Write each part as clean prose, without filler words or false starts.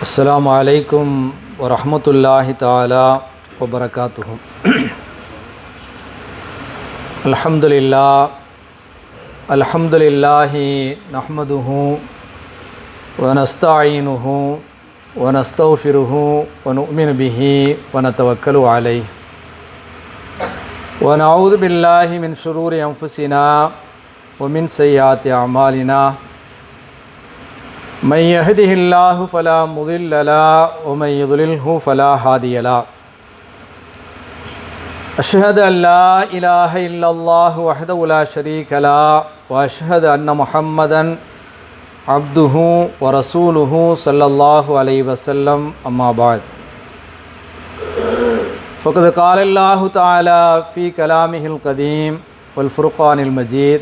அஸ்ஸலாமு அலைக்கும் வரஹ்மத்துல்லாஹி தஆலா வபரகாத்துஹு. அல்ஹம்துலில்லாஹி நஹ்மதுஹு வ நஸ்தஈனுஹு வ நஸ்தக்ஃபிருஹு வ நு'மினு பிஹி வ நதவக்கலு அலைஹி வ நஊது பில்லாஹி மின் ஷுரூரி அன்ஃபுஸினா வ மின் ஸய்யிஆத்தி அமாலினா. من يهده الله فلا مضل له ومن يضلله فلا هادي له. أشهد أن لا إله إلا الله وحده لا شريك له وأشهد أن محمدا عبده ورسوله صلى الله عليه وسلم. أما بعد فقد قال الله تعالى في كلامه القديم والفرقان المجيد: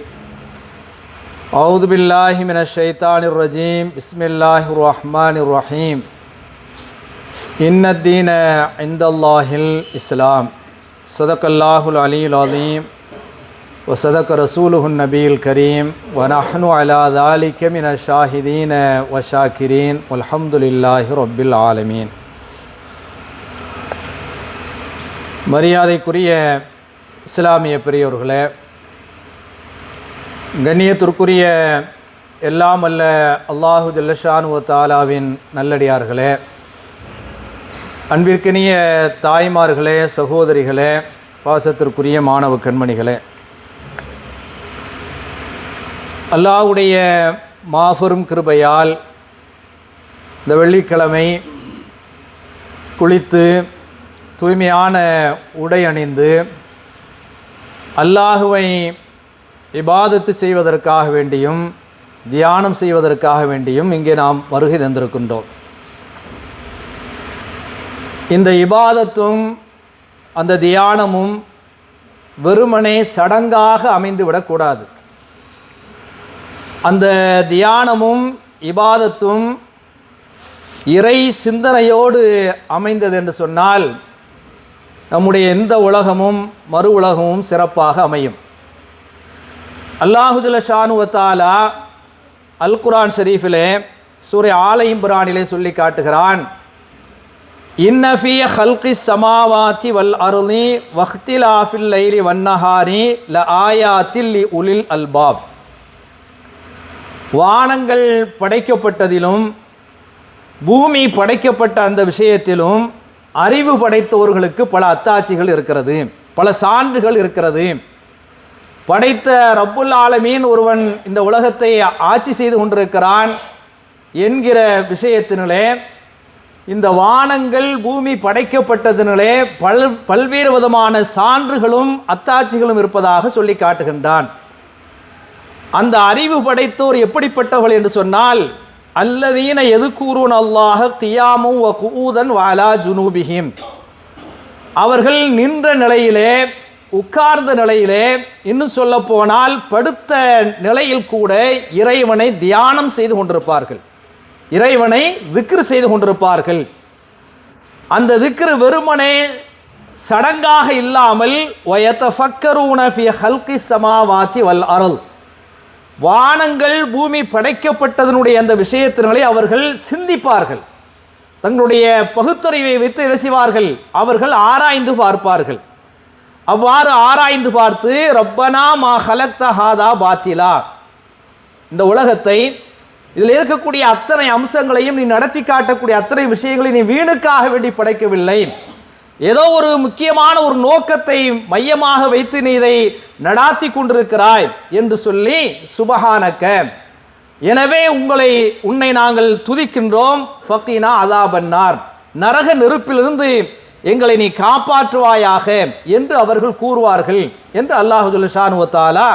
أعوذ بالله من الشيطان الرجيم. بسم الله الرحمن الرحيم. إن الدين عند الله الإسلام. صدق الله العلي العظيم وصدق رسوله النبي الكريم ونحن على ذلك من الشاهدين والشاكرين والحمد لله رب العالمين. மரியாதைக்குரிய இஸ்லாமிய பெரியோர்களே, கண்ணியத்திற்குரிய எல்லாம் அல்ல அல்லாஹு ஜல்லஷானு வ தஆலாவின் நல்லடியார்களே, அன்பிற்கினிய தாய்மார்களே, சகோதரிகளே, பாசத்திற்குரிய மாணவ கண்மணிகளே, அல்லாஹ்வுடைய மாபெரும் கிருபையால் இந்த வெள்ளிக்கிழமை குளித்து தூய்மையான உடை அணிந்து அல்லாஹுவை இபாதத்து செய்வதற்காக வேண்டியும் தியானம் செய்வதற்காக வேண்டியும் இங்கே நாம் வருகை தந்திருக்கின்றோம். இந்த இபாதத்தும் அந்த தியானமும் வெறுமனே சடங்காக அமைந்துவிடக்கூடாது. அந்த தியானமும் இபாதத்தும் இறை சிந்தனையோடு அமைந்தது என்று சொன்னால் நம்முடைய எந்த உலகமும் மறு உலகமும் சிறப்பாக அமையும். அல்லாஹு ஜல்லஷானு வ தஆலா அல் குர்ஆன் ஷரீஃபிலே சூரா ஆல இம்ரானிலே சொல்லி காட்டுகிறான்: இன்ன ஃபீ ஹல்கிஸ் ஸமாவாதி வல் அர்தி வக்திலாஃபில் லைலி வன் நஹாரி லஆயாத்தில் லிஉலில் அல்பாப். வானங்கள் படைக்கப்பட்டதிலும் பூமி படைக்கப்பட்ட அந்த விஷயத்திலும் அறிவு படைத்தவர்களுக்கு பல அத்தாட்சிகள் இருக்கிறது, பல சான்றுகள் இருக்கிறது. படைத்த ரப்புல் ஆலமீன் ஒருவன் இந்த உலகத்தை ஆட்சி செய்து கொண்டிருக்கிறான் என்கிற விஷயத்தினிலே, இந்த வானங்கள் பூமி படைக்கப்பட்டதினிலே பல்வேறு விதமான சான்றுகளும் அத்தாட்சிகளும் இருப்பதாக சொல்லி காட்டுகின்றான். அந்த அறிவு படைத்தோர் எப்படிப்பட்டவர்கள் என்று சொன்னால், அல்லதீன யதுக்கூரூன அல்லாஹ கியாமும் வ குஊதன் வ அலா ஜுனூபிஹிம். அவர்கள் நின்ற நிலையிலே, உட்கார்ந்த நிலையிலே, இன்னும் சொல்ல போனால் படுத்த நிலையில் கூட இறைவனை தியானம் செய்து கொண்டிருப்பார்கள், இறைவனை திக்ர் செய்து கொண்டிருப்பார்கள். அந்த திக்ர் வெறுமனே சடங்காக இல்லாமல் வயதஃபக்கரூன ஃபீ ஹல்கிஸ் ஸமாவாதி வல் அர்த், வானங்கள் பூமி படைக்கப்பட்டதனுடைய அந்த விஷயத்தினாலே அவர்கள் சிந்திப்பார்கள். தங்களுடைய பகுத்தறிவை வைத்து என்ன செய்வார்கள்? அவர்கள் ஆராய்ந்து பார்ப்பார்கள். அவ்வாறு ஆராய்ந்து பார்த்து ரப்பனா மா ஹலக்த ஹாதா பாத்திலா, இந்த உலகத்தை, இதில் இருக்கக்கூடிய அத்தனை அம்சங்களையும் நீ நடத்தி காட்டக்கூடிய அத்தனை விஷயங்களை நீ வீணுக்காக வேண்டி படைக்கவில்லை, ஏதோ ஒரு முக்கியமான ஒரு நோக்கத்தை மையமாக வைத்து நீ இதை நடாத்தி கொண்டிருக்கிறாய் என்று சொல்லி சுபஹானக்க, எனவே உன்னை நாங்கள் துதிக்கின்றோம், ஃபக்கீனா அதாபன்னார், நரக நெருப்பிலிருந்து எங்களை நீ காப்பாற்றுவாயாக என்று அவர்கள் கூறுவார்கள் என்று அல்லாஹு ஜல்லஷானு வ தஆலா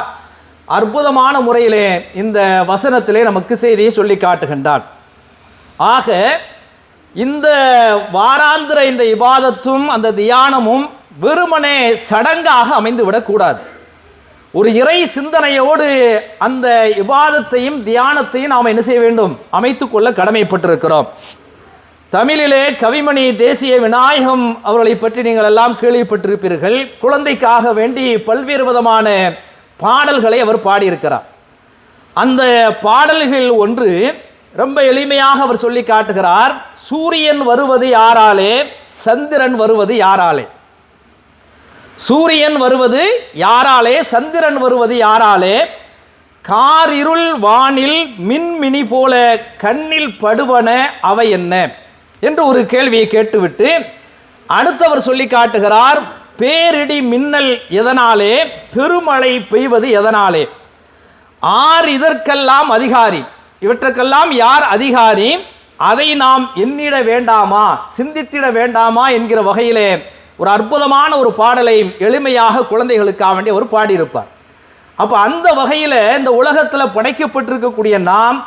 அற்புதமான முறையிலே இந்த வசனத்திலே நமக்கு செய்தியை சொல்லி காட்டுகின்றான். ஆக இந்த வாராந்திர இந்த இபாதத்தும் அந்த தியானமும் வெறுமனே சடங்காக அமைந்துவிடக்கூடாது. ஒரு இறை சிந்தனையோடு அந்த இபாதத்தையும் தியானத்தையும் நாம் என்ன செய்ய வேண்டும்? அமைத்துக்கொள்ள கடமைப்பட்டிருக்கிறோம். தமிழிலே கவிமணி தேசிய விநாயகம் அவர்களை பற்றி நீங்கள் எல்லாம் கேள்விப்பட்டிருப்பீர்கள். குழந்தைக்காக வேண்டி பல்வேறு விதமான பாடல்களை அவர் பாடியிருக்கிறார். அந்த பாடல்கள் ஒன்று ரொம்ப எளிமையாக அவர் சொல்லி காட்டுகிறார். சூரியன் வருவது யாராலே, சந்திரன் வருவது யாராலே? சூரியன் வருவது யாராலே, சந்திரன் வருவது யாராலே? காரிருள் வானில் மின்மினி போல கண்ணில் படுவன அவை என்ன என்று ஒரு கேள்வியை கேட்டுவிட்டு அடுத்தவர் சொல்லி காட்டுகிறார், பேரிடி மின்னல் எதனாலே, பெருமழை பெய்வது எதனாலே? இதற்கெல்லாம் அதிகாரி, இவற்றுக்கெல்லாம் யார் அதிகாரி? அதை நாம் எண்ணிட வேண்டாமா, சிந்தித்திட வேண்டாமா என்கிற வகையிலே ஒரு அற்புதமான ஒரு பாடலை எளிமையாக குழந்தைகளுக்காக வேண்டிய ஒரு பாடியிருப்பார். அப்போ அந்த வகையில் இந்த உலகத்தில் படைக்கப்பட்டிருக்கக்கூடிய நாம்,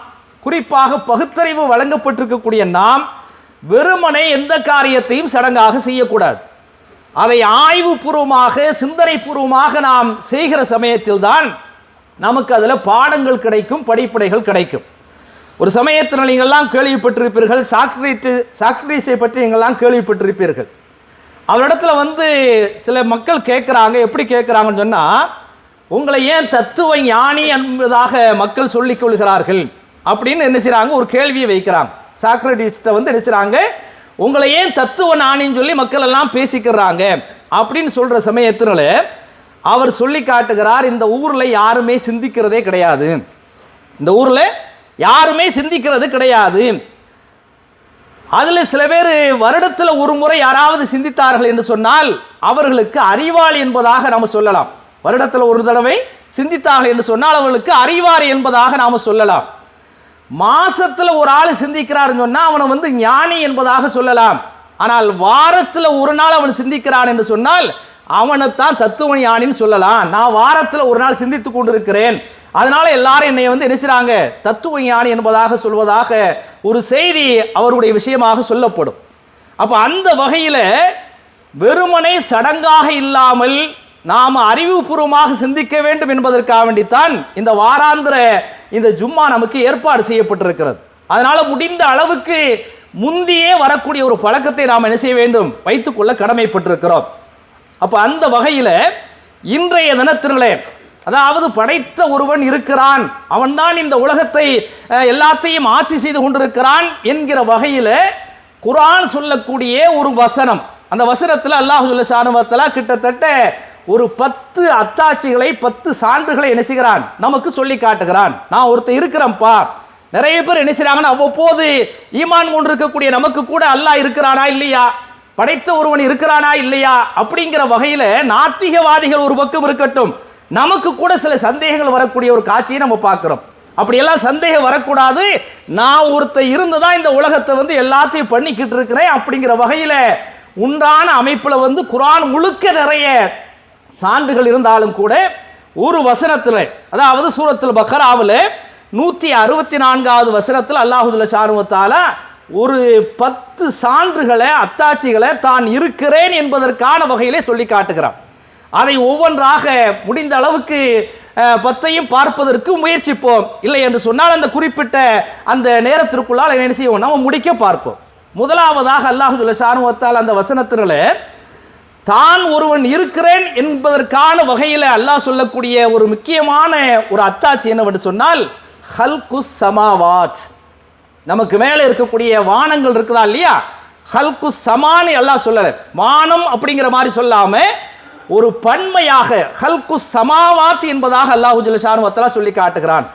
குறிப்பாக பகுத்தறிவு வழங்கப்பட்டிருக்கக்கூடிய நாம், வெறுமனே எந்த காரியத்தையும் சடங்காக செய்யக்கூடாது. அதை ஆய்வுபூர்வமாக சிந்தனை பூர்வமாக நாம் செய்கிற சமயத்தில் தான் நமக்கு அதில் பாடங்கள் கிடைக்கும், படிப்படைகள் கிடைக்கும். ஒரு சமயத்தில் நீங்கள்லாம் கேள்விப்பட்டிருப்பீர்கள், சாக்ரட்டிஸை பற்றி நீங்கள்லாம் கேள்விப்பட்டிருப்பீர்கள். அவரிடத்தில் சில மக்கள் கேட்குறாங்க. எப்படி கேட்குறாங்கன்னு சொன்னால், உங்களை ஏன் தத்துவ ஞானி என்பதாக மக்கள் சொல்லிக் கொள்கிறார்கள் அப்படின்னு என்ன செய்கிறாங்க, ஒரு கேள்வியை வைக்கிறாங்க. சாக்ரட்டிஸ்ட்டை என்ன செய்கிறாங்க, உங்களை ஏன் தத்துவ ஞானின்னு சொல்லி மக்கள் எல்லாம் பேசிக்கிறாங்க அப்படின்னு சொல்கிற சமயத்தில் அவர் சொல்லி காட்டுகிறார், இந்த ஊரில் யாருமே சிந்திக்கிறதே கிடையாது. இந்த ஊரில் யாருமே சிந்திக்கிறது கிடையாது. அதில் சில பேர் வருடத்தில் ஒரு முறை யாராவது சிந்தித்தார்கள் என்று சொன்னால் அவர்களுக்கு அறிவாளி என்பதாக நாம் சொல்லலாம். வருடத்தில் ஒரு தடவை சிந்தித்தார்கள் என்று சொன்னால் அவர்களுக்கு அறிவாளி என்பதாக நாம் சொல்லலாம். மாசத்தில் ஒரு ஆள் சிந்திக்கிறான்னு சொன்னால் அவனை ஞானி என்பதாக சொல்லலாம். ஆனால் வாரத்தில் ஒரு நாள் அவன் சிந்திக்கிறான் என்று சொன்னால் அவனைத்தான் தத்துவ ஞானின்னு சொல்லலாம். நான் வாரத்தில் ஒரு நாள் சிந்தித்து கொண்டிருக்கிறேன், அதனால எல்லாரும் என்னை என்ன செய்றாங்க, தத்துவ ஞானி என்பதாக சொல்வதாக ஒரு செய்தி அவருடைய விஷயமாக சொல்லப்படும். அப்போ அந்த வகையில் வெறுமனை சடங்காக இல்லாமல் நாம் அறிவுபூர்வமாக சிந்திக்க வேண்டும் என்பதற்காக வேண்டித்தான் இந்த வாராந்திர இந்த ஜும்மா நமக்கு ஏற்பாடு செய்யப்பட்டிருக்கிறது. அதனால் முடிந்த அளவுக்கு முந்தியே வரக்கூடிய ஒரு பழக்கத்தை நாம் என்ன செய்ய வேண்டும், வைத்துக்கொள்ள கடமைப்பட்டிருக்கிறோம். அப்போ அந்த வகையில் இன்றைய தினத்திலே, அதாவது படைத்த ஒருவன் இருக்கிறான், அவன்தான் இந்த உலகத்தை எல்லாத்தையும் ஆட்சி செய்து கொண்டிருக்கிறான் என்கிற வகையில் குர்ஆன் சொல்லக்கூடிய ஒரு வசனம், அந்த வசனத்தில் அல்லாஹ் ஜல்ல ஷானுவத்தஆலா கிட்டத்தட்ட ஒரு 10 அத்தாட்சிகளை 10 சான்றுகளை என்ன செய்கிறான், நமக்கு சொல்லி காட்டுகிறான். நான் ஒருத்தர் இருக்கிறேன்ப்பா. நிறைய பேர் என்ன செய்கிறாங்கன்னா, அவ்வப்போது ஈமான் கொண்டிருக்கக்கூடிய நமக்கு கூட அல்லாஹ் இருக்கிறானா இல்லையா, படைத்த ஒருவன் இருக்கிறானா இல்லையா அப்படிங்கிற வகையில் நாத்திகவாதிகள் ஒரு பக்கம் இருக்கட்டும், நமக்கு கூட சில சந்தேகங்கள் வரக்கூடிய ஒரு காட்சியை நம்ம பார்க்குறோம். அப்படியெல்லாம் சந்தேகம் வரக்கூடாது. நான் ஒருத்தர் இருந்து தான் இந்த உலகத்தை எல்லாத்தையும் பண்ணிக்கிட்டு இருக்கிறேன் அப்படிங்கிற வகையில் உண்டான அமைப்பில் குர்ஆன் முழுக்க நிறைய சான்றுகள் இருந்தாலும் கூட ஒரு வசனத்தில், அதாவது சூரத்துல் பக்ராவில் 164வது வசனத்தில் அல்லாஹ் ஜல்ல ஷானுஹு தஆலா ஒரு 10 சான்றுகளை அத்தாட்சிகளை தான் இருக்கிறேன் என்பதற்கான வகையிலே சொல்லி காட்டுகிறான். அதை ஒவ்வொன்றாக முடிந்த அளவுக்கு 10ஐயும் பார்ப்பதற்கு முயற்சிப்போம். இல்லை என்று சொன்னால் அந்த குறிப்பிட்ட அந்த நேரத்திற்குள்ளால் என்ன செய்வோம், நம்ம முடிக்க பார்ப்போம். முதலாவதாக அல்லாஹ் ஜல்ல ஷானுஹு தஆலா அந்த வசனத்திலே தான் ஒருவன் இருக்கிறேன் என்பதற்கான வகையில் அல்லாஹ் சொல்லக்கூடிய ஒரு முக்கியமான ஒரு அத்தாட்சி என்னவென்று சொன்னால், ஹல்குஸ் சமாவாத், நமக்கு மேலே இருக்கக்கூடிய வானங்கள் இருக்குதா இல்லையா, ஹல்குஸ் சமானி அல்லாஹ் சொல்லலை, வானம் அப்படிங்கிற மாதிரி சொல்லாமல் ஒரு பன்மையாக ஹல்குஸ் சமாவாத் என்பதாக அல்லாஹ் ஜல்ல ஷானுஹு தஆலா சொல்லி காட்டுகிறான்.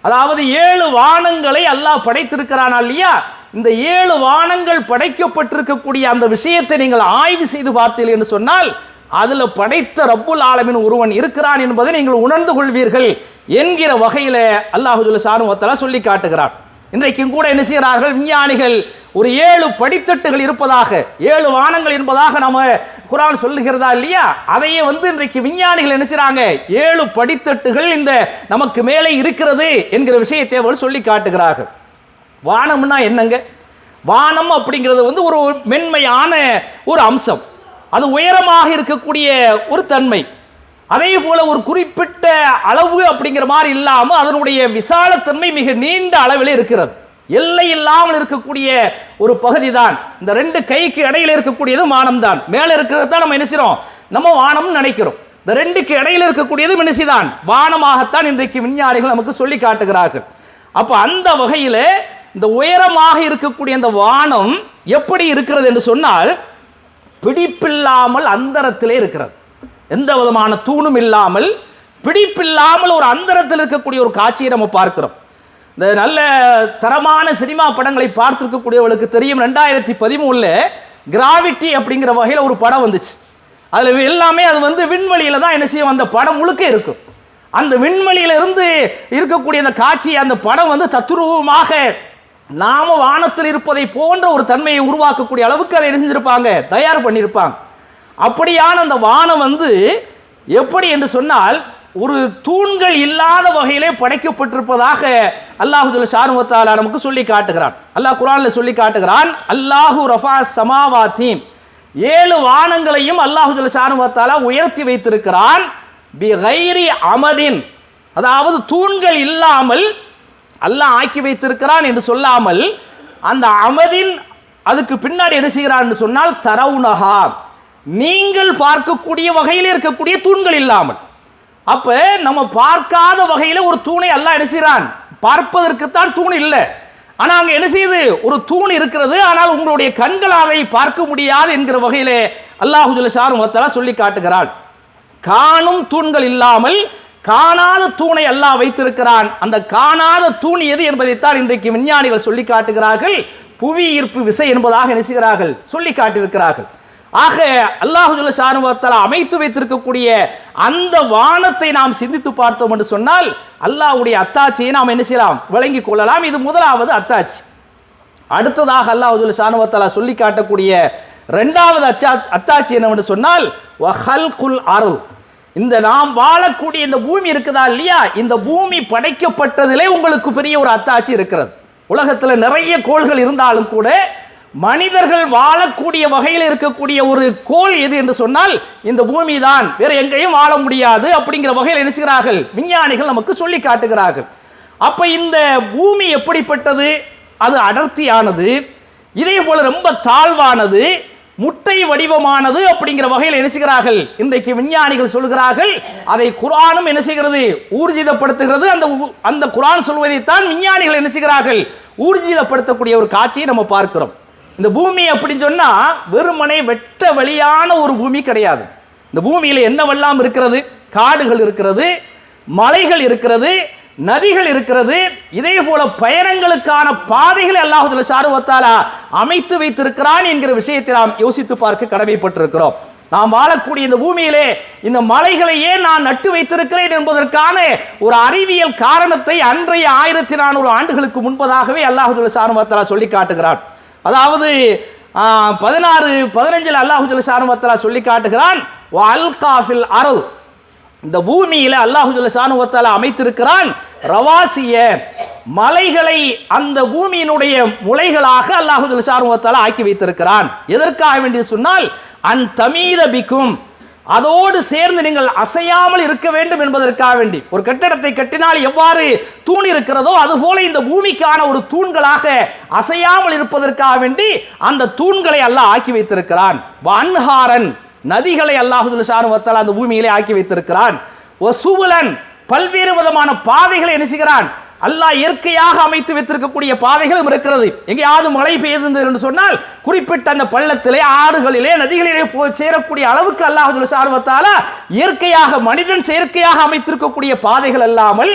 அதாவது 7 வானங்களை அல்லாஹ் படைத்திருக்கிறான் இல்லையா, இந்த 7 வானங்கள் படைக்கப்பட்டிருக்கக்கூடிய அந்த விஷயத்தை நீங்கள் ஆய்வு செய்து பார்த்தீர்கள் என்று சொன்னால் அதில் படைத்த ரப்புல் ஆலமீன் ஒருவன் இருக்கிறான் என்பதை நீங்கள் உணர்ந்து கொள்வீர்கள் என்கிற வகையில் அல்லாஹ் ஜல்ல ஷானுஹு தஆலா சொல்லி காட்டுகிறான். இன்றைக்கும் கூட என்ன செய்கிறார்கள் விஞ்ஞானிகள், ஒரு 7 படித்தட்டுகள் இருப்பதாக, 7 வானங்கள் என்பதாக நம்ம குர்ஆன் சொல்லுகிறதா இல்லையா, அதையே இன்றைக்கு விஞ்ஞானிகள் என்ன செய்கிறாங்க, 7 படித்தட்டுகள் இந்த நமக்கு மேலே இருக்கிறது என்கிற விஷயத்தை அவர் சொல்லி காட்டுகிறார்கள். வானம்னா என்னங்க, வானம் அப்படிங்கிறது ஒரு மென்மையான ஒரு அம்சம், அது உயரமாக இருக்கக்கூடிய ஒரு தன்மை. அதே போல ஒரு குறிப்பிட்ட அளவு அப்படிங்கிற மாதிரி இல்லாமல் அதனுடைய விசாலத்தன்மை மிக நீண்ட அளவில் இருக்கிறது. எல்லை இல்லாமல் இருக்கக்கூடிய ஒரு பகுதி தான் இந்த 2 கைக்கு இடையில இருக்கக்கூடியது வானம் தான். மேலே இருக்கிறது தான் நம்ம என்ன செய்கிறோம், நம்ம வானம்னு நினைக்கிறோம். இந்த 2க்கு இடையில இருக்கக்கூடியது மினிசிதான் வானமாகத்தான் இன்றைக்கு விஞ்ஞானிகள் நமக்கு சொல்லி காட்டுகிறார்கள். அப்போ அந்த வகையில் இந்த உயரமாக இருக்கக்கூடிய அந்த வானம் எப்படி இருக்கிறது என்று சொன்னால், பிடிப்பில்லாமல் அந்தரத்திலே இருக்கிறது. எந்த விதமான தூணும் இல்லாமல், பிடிப்பில்லாமல் ஒரு அந்தரத்தில் இருக்கக்கூடிய ஒரு காட்சியை நம்ம பார்க்கிறோம். இந்த நல்ல தரமான சினிமா படங்களை பார்த்துருக்கக்கூடியவர்களுக்கு தெரியும், 2013 கிராவிட்டி அப்படிங்கிற வகையில் ஒரு படம் வந்துச்சு. அதில் எல்லாமே அது வந்து விண்வெளியில் தான் என்ன செய்யும், அந்த படம் முழுக்க இருக்கும். அந்த விண்வெளியிலிருந்து இருக்கக்கூடிய அந்த காட்சி, அந்த படம் வந்து தத்துரூபமாக நாம வானத்தில் இருப்பதை போன்ற ஒரு தன்மையை உருவாக்கக்கூடிய அளவுக்கு அதை செஞ்சிருப்பாங்க, தயார் பண்ணியிருப்பாங்க. அப்படியான அந்த வானம் வந்து எப்படி என்று சொன்னால், ஒரு தூண்கள் இல்லாத வகையிலே படைக்கப்பட்டிருப்பதாக அல்லாஹு ஜல்ல ஷானஹு வ தஆலா நமக்கு சொல்லி காட்டுகிறான். அல்லாஹ் குர்ஆனில் சொல்லி காட்டுகிறான், அல்லாஹு ரஃபா ஸமாவாத்தி, 7 வானங்களையும் அல்லாஹு ஜல்ல ஷானஹு வ தஆலா உயர்த்தி வைத்திருக்கிறான். பி கைரி அமதின், அதாவது தூண்கள் இல்லாமல் அல்லாஹ் ஆக்கி வைத்திருக்கிறான் என்று சொல்லாமல், அந்த அமதின் அதுக்கு பின்னாடி என்ன செய்கிறான் என்று சொன்னால், தரவுனஹா, நீங்கள் பார்க்கக்கூடிய வகையில் இருக்கக்கூடிய தூண்கள் இல்லாமல். அப்ப நம்ம பார்க்காத வகையில் ஒரு தூணை அல்லாஹ் என்ன செய்கிறான், பார்ப்பதற்குத்தான் தூண் இல்லை, ஆனால் அங்கே என்ன செய்யுது, ஒரு தூண் இருக்கிறது, ஆனால் உங்களுடைய கண்கள் அதை பார்க்க முடியாது என்கிற வகையிலே அல்லாஹு ஜல்ல ஷானஹு வ தஆலா சொல்லி காட்டுகிறான். காணும் தூண்கள் இல்லாமல் காணாத தூணை அல்லாஹ் வைத்திருக்கிறான். அந்த காணாத தூண் எது என்பதைத்தான் இன்றைக்கு விஞ்ஞானிகள் சொல்லி காட்டுகிறார்கள். புவி ஈர்ப்பு விசை என்பதாக நினைச்சுகிறார்கள், சொல்லி காட்டியிருக்கிறார்கள். ஆக அல்லாஹு ஜல்ல ஷானஹு வ தஆலா அமைத்து வைத்திருக்கக்கூடிய அந்த வானத்தை நாம் சிந்தித்து பார்த்தோம் என்று சொன்னால், அல்லாஹ்வுடைய அத்தாட்சியை நாம் என்ன செய்யலாம், விளங்கி கொள்ளலாம். இது முதலாவது அத்தாட்சி. அடுத்ததாக அல்லாஹு ஜல்ல ஷானஹு வ தஆலா சொல்லி காட்டக்கூடிய இரண்டாவது அத்தாட்சி என்னவென்று சொன்னால், வஹல்குல் அர்ல், இந்த நாம் வாழக்கூடிய இந்த பூமி இருக்குதா இல்லையா, இந்த பூமி படைக்கப்பட்டதிலே உங்களுக்கு பெரிய ஒரு அத்தாட்சி இருக்கிறது. உலகத்தில் நிறைய கோள்கள் இருந்தாலும் கூட மனிதர்கள் வாழக்கூடிய வகையில் இருக்கக்கூடிய ஒரு கோள் எது என்று சொன்னால் இந்த பூமி தான், வேற எங்கேயும் வாழ முடியாது அப்படிங்கிற வகையில் நினைச்சுகிறார்கள் விஞ்ஞானிகள், நமக்கு சொல்லி காட்டுகிறார்கள். அப்ப இந்த பூமி எப்படிப்பட்டது, அது அடர்த்தியானது, இதே போல ரொம்ப தாழ்வானது, முட்டை வடிவமானது அப்படிங்கிற வகையில் என்ன செய்கிறார்கள் இன்றைக்கு விஞ்ஞானிகள் சொல்கிறார்கள். அதை குர்ஆனும் என்ன செய்கிறது, ஊர்ஜிதப்படுத்துகிறது. அந்த குர்ஆன் சொல்வதைத்தான் விஞ்ஞானிகள் என்ன செய்கிறார்கள், ஊர்ஜிதப்படுத்தக்கூடிய ஒரு காட்சியை நம்ம பார்க்கிறோம். இந்த பூமி அப்படின்னு சொன்னா வெறுமனே வெட்ட வெளியான ஒரு பூமி கிடையாது. இந்த பூமியில என்னவெல்லாம் இருக்கிறது, காடுகள் இருக்கிறது, மலைகள் இருக்கிறது, நதிகள் இருக்கிறது, இதே போல பயணங்களுக்கான பாதைகளை அல்லாஹ் ஜல்ல ஷானஹு வ தஆலா அமைத்து வைத்திருக்கிறான் என்கிற விஷயத்தை நாம் யோசித்து பார்க்க கடமைப்பட்டிருக்கிறோம். நாம் வாழக்கூடிய இந்த பூமியிலே இந்த மலைகளை ஏன் நான் நட்டு வைத்திருக்கிறேன் என்பதற்கான ஒரு அறிவியல் காரணத்தை அன்றைய 1400 ஆண்டுகளுக்கு முன்பதாகவே அல்லாஹ் ஜல்ல ஷானஹு வ தஆலா சொல்லி காட்டுகிறான். அதாவது 16-15 அல்லாஹ் ஜல்ல ஷானஹு வ தஆலா சொல்லி காட்டுகிறான், வ அல்காஃபில் அர்ல், இந்த பூமியில அல்லாஹு ஜல்ல ஷானஹு வ தஆலா அமைத்திருக்கிறான் ரவாசிய, மலைகளை அந்த பூமியினுடைய முளைகளாக அல்லாஹு ஜல்ல ஷானஹு வ தஆலா ஆக்கி வைத்திருக்கிறான். எதற்காக வேண்டி சொன்னால், அன் தமீத பிக்கும், அதோடு சேர்ந்து நீங்கள் அசையாமல் இருக்க வேண்டும் என்பதற்காக வேண்டி. ஒரு கட்டடத்தை கட்டினால் எவ்வாறு தூண் இருக்கிறதோ அதுபோல இந்த பூமிக்கான ஒரு தூண்களாக அசையாமல் இருப்பதற்காக வேண்டி அந்த தூண்களை அல்லாஹ் ஆக்கி வைத்திருக்கிறான். வன்ஹாரன், நதிகளை அல்லாஹு ஜல்ல ஷானஹு வ தஆலா அந்த பூமியிலே ஆக்கி வைத்திருக்கிறான். வசுபுலன், பல்வேறு விதமான பாதைகளை என்ன செய்கிறான் அல்லாஹ் இயற்கையாக அமைத்து வைத்திருக்கக்கூடிய பாதைகளும் இருக்கிறது. எங்கேயாவது மழை பெய்தது என்று சொன்னால் குறிப்பிட்ட அந்த பள்ளத்திலே, ஆறுகளிலே, நதிகளிலே போய் சேரக்கூடிய அளவுக்கு அல்லாஹ் ஜல்ல ஷானஹு வ தஆலா இயற்கையாக, மனிதன் செயற்கையாக அமைத்திருக்கக்கூடிய பாதைகள் அல்லாமல்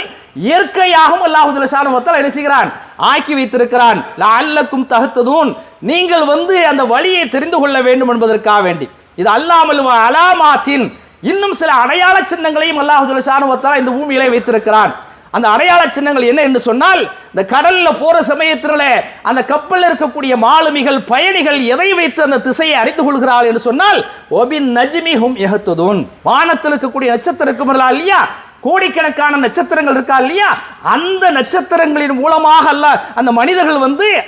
இயற்கையாகவும் அல்லாஹ் ஜல்ல ஷானஹு வ தஆலா என்ன செய்கிறான் ஆக்கி வைத்திருக்கிறான். லஅல்லக்கும் தஹ்ததூன், நீங்கள் அந்த வழியை தெரிந்து கொள்ள வேண்டும் என்பதற்காக வேண்டி. இது அல்லாமல் அலாமாத்தின், இன்னும் சில அடையாள சின்னங்களையும் அல்லாஹ் ஜல்ல ஷானஹு வ தஆலா இந்த பூமியிலே வைத்திருக்கிறான். அந்த அடையாள சின்னங்கள் என்ன என்று சொன்னால், இந்த கடல்ல போற சமயத்தில் அந்த கப்பலில் இருக்கக்கூடிய மாலுமிகள், பயணிகள் எதை வைத்து அந்த திசையை அறிந்து கொள்கிறார்கள் என்று சொன்னால், ஒபின் நஜ்மிஹும் யஹ்ததூன், வானத்தில் இருக்கக்கூடிய நட்சத்திரம் இல்லையா, கோடிக்கணக்கான நட்சத்திரங்கள் இருக்கா இல்லையா, அந்த நட்சத்திரங்களின் மூலமாக அல்லாஹ் அந்த மனிதர்கள்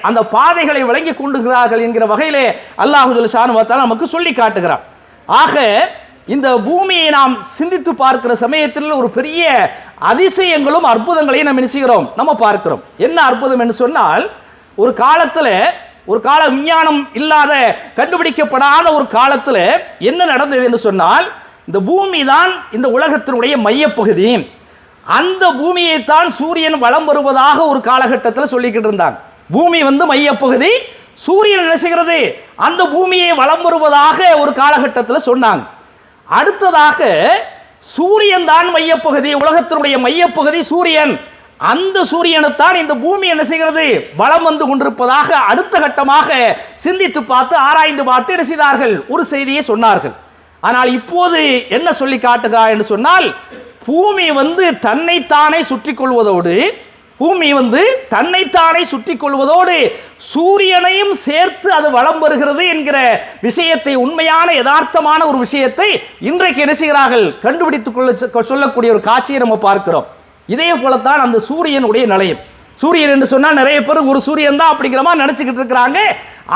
அந்த பாதைகளை விளங்கி கொண்டுகிறார்கள் என்கிற வகையிலே அல்லாஹ் ஜல்ல ஷானஹு வ தஆலா நமக்கு சொல்லி காட்டுகிறார். ஆக இந்த பூமியை நாம் சிந்தித்து பார்க்கிற சமயத்தில் ஒரு பெரிய அதிசயங்களும் அற்புதங்களையும் நாம் நினைச்சுகிறோம், நம்ம பார்க்கிறோம். என்ன அற்புதம் என்று சொன்னால், ஒரு கால விஞ்ஞானம் இல்லாத, கண்டுபிடிக்கப்படாத ஒரு காலத்தில் என்ன நடந்தது என்று சொன்னால், இந்த பூமி தான் இந்த உலகத்தினுடைய மையப்பகுதி. அந்த பூமியை தான் சூரியன் வலம் வருவதாக ஒரு காலகட்டத்தில் சொல்லிக்கிட்டு இருந்தாங்க. பூமி வந்து மையப்பகுதி, சூரியன் என்ன செய்கிறது, அந்த பூமியை வலம் வருவதாக ஒரு காலகட்டத்தில் சொன்னாங்க. அடுத்ததாக சூரியன் தான் மையப்பகுதி, உலகத்தினுடைய மையப்பகுதி சூரியன், அந்த சூரியனைத்தான் இந்த பூமி என்ன செய்கிறது, வலம் வந்து கொண்டிருப்பதாக அடுத்த கட்டமாக சிந்தித்து பார்த்து ஆராய்ந்து பார்த்து என்ன செய்தார்கள், ஒரு செய்தியை சொன்னார்கள். ஆனால் இப்போது என்ன சொல்லி காட்டுகிறார் என்று சொன்னால், பூமி வந்து தன்னைத்தானே சுற்றி கொள்வதோடு, பூமி வந்து தன்னைத்தானே சுற்றி கொள்வதோடு சூரியனையும் சேர்த்து அது வலம் வருகிறது என்கிற விஷயத்தை, உண்மையான யதார்த்தமான ஒரு விஷயத்தை இன்றைக்கு என்ன செய்கிறார்கள், கண்டுபிடித்துக் சொல்லக்கூடிய ஒரு காட்சியை நம்ம பார்க்கிறோம். இதே போலத்தான் அந்த சூரியனுடைய நிலையம். சூரியன் என்று சொன்னால் நிறைய பேர் ஒரு சூரியன் தான் அப்படிங்கிற மாதிரி நினைச்சுக்கிட்டு இருக்கிறாங்க.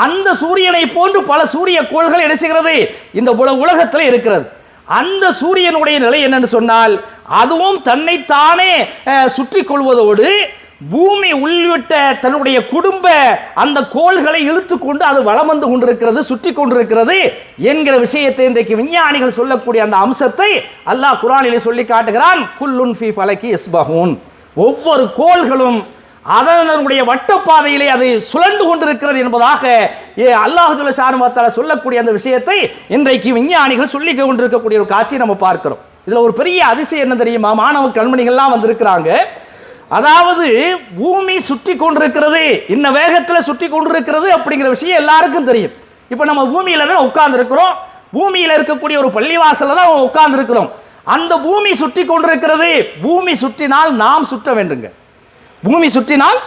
அந்த சூரியனை போன்று பல சூரிய கோள்கள் என்ன செய்கிறது, இந்த உலகத்தில் இருக்கிறது. அந்த சூரியனுடைய நிலை என்னன்னு சொன்னால், அதுவும் தன்னைத்தானே சுற்றி கொள்வதோடு பூமி உள்ளிட்ட தன்னுடைய குடும்ப அந்த கோள்களை இழுத்து கொண்டு அது வலம் வந்து கொண்டிருக்கிறது, சுற்றி கொண்டிருக்கிறது என்கிற விஷயத்தை இன்றைக்கு விஞ்ஞானிகள் சொல்லக்கூடிய அந்த அம்சத்தை அல்லாஹ் குர்ஆனிலே சொல்லி காட்டுகிறான். குல்லுன் ஃபீ ஃபலகி யஸ்பஹூன், ஒவ்வொரு கோள்களும் அதனுடைய வட்டப்பாதையிலே அது சுழண்டு கொண்டிருக்கிறது என்பதாக அல்லாஹ் ஜல்ல ஷானஹு வ தஆலா சொல்லக்கூடிய அந்த விஷயத்தை இன்றைக்கு விஞ்ஞானிகள் சொல்லி கொண்டிருக்கக்கூடிய ஒரு காட்சியை நம்ம பார்க்கிறோம். இதில் ஒரு பெரிய அதிசயம் என்ன தெரியுமா, மாணவ கண்மணிகள்லாம் வந்திருக்கிறாங்க. அதாவது பூமி சுற்றி கொண்டிருக்கிறது, இன்ன வேகத்தில் சுற்றி கொண்டிருக்கிறது அப்படிங்கிற விஷயம் எல்லாருக்கும் தெரியும். இப்போ நம்ம பூமியில் தான் உட்கார்ந்துருக்கிறோம், பூமியில் இருக்கக்கூடிய ஒரு பள்ளிவாசலில் தான் உட்கார்ந்துருக்கிறோம். அந்த பூமி சுற்றி கொண்டிருக்கிறது, பூமி சுற்றினால் நாம் சுற்ற வேண்டுங்க, பூமி சுற்றினால்